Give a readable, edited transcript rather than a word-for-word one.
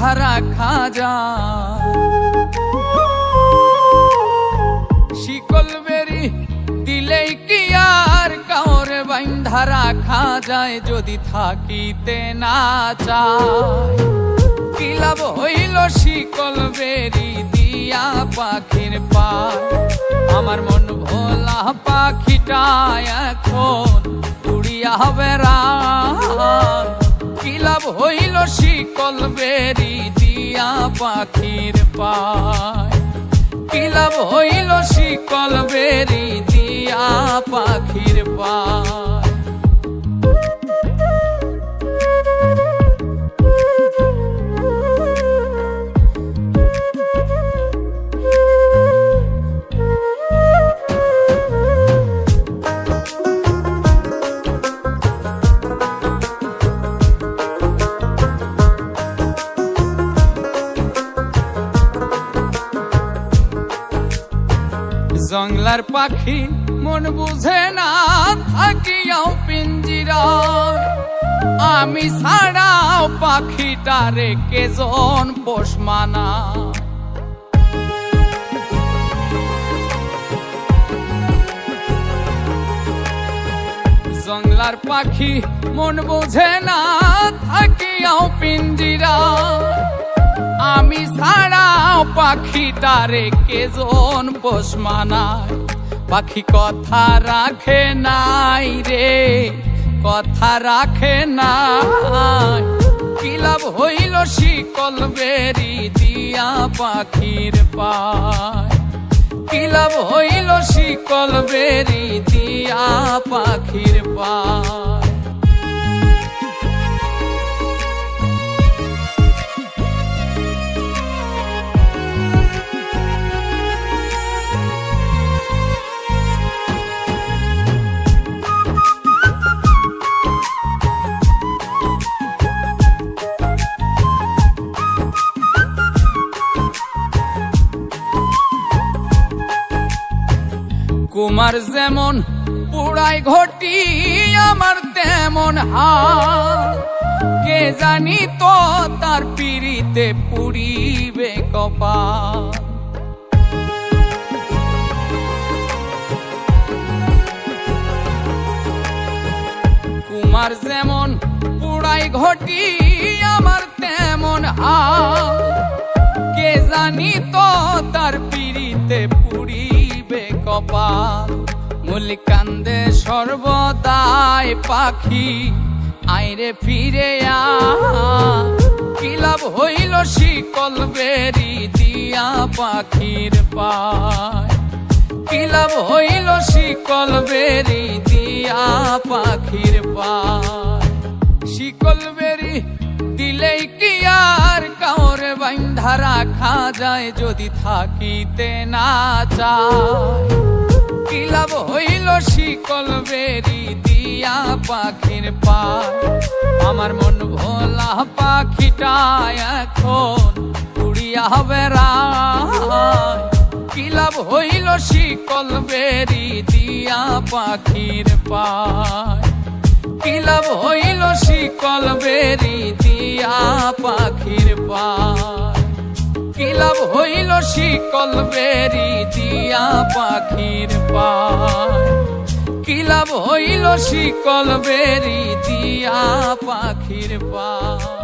বাইন্ধা রাখা যায়। শিকল বেরি দিলেই কি আর কাউরে বাইন্ধা রাখা যায়, যদি থাকিতে না চায়। কি লাভ হইল শিকল বেরি দিয়া পাখির পায়, আমার মন ভোলা পাখিটা এখন উড়িয়া বেড়ায়। কি লাভ হইল শিকল বেরি দিয়া পাখির পায়, কি লাভ হইল শিকল বেরি দিয়া পাখির পায়। জংলার পাখি মন বুঝে না থাকিয়াও পিঞ্জিরায়, আমি ছাড়াও পাখিটারে কেজন পোষ মানায়। জংলার পাখি মন বুঝে না থাকিয়াও পিঞ্জিরায়, আমি ছাড়াও পাখিটারে কেজন পোষ মানায়। পাখি কথা রাখে নাই রে, কথা রাখে নাই। কি লাভ হইল শিকল বেরি দিয়া পাখির পায়, কি লাভ হইল শিকল বেরি দিয়া পাখির পায়। কুমার যেমন পুড়াই ঘটি আমার তেমন হাল, কে জানি তো তার পিড়িতে পুড়িবে কপাল। কুমার যেমন পুড়াই ঘটি আমার তেমন হাল, কে জানি তো তার পিড়িতে পুড়িবে কপাল। মল্লিক কান্দে সর্বদাই পাখি আইরে ফিরে আ, কি লাভ হইল শিকল বেরি দিয়া পাখির পায়, কি লাভ হইল শিকল বেরি দিয়া পাখির পায়। শিকল বেরি দিলেই কি আর কাউরে বাইন্ধা রাখা যায়, যদি থাকিতে না চায়। কি লাভ হইল শিকল বেরি দিয়া পাখির পায়, আমার মন ভোলা পাখিটা এখন উড়িয়া বেড়ায়। কি লাভ হইল শিকল বেরি দিয়া পাখির পায়, কি লাভ হইল শিকল বেরি দিয়া পাখির পায়, কি লাভ হইল শিকল বেরি দিয়া পাখির পায়, কি লাভ হইল শিকল বেরি দিয়া পাখির পায়।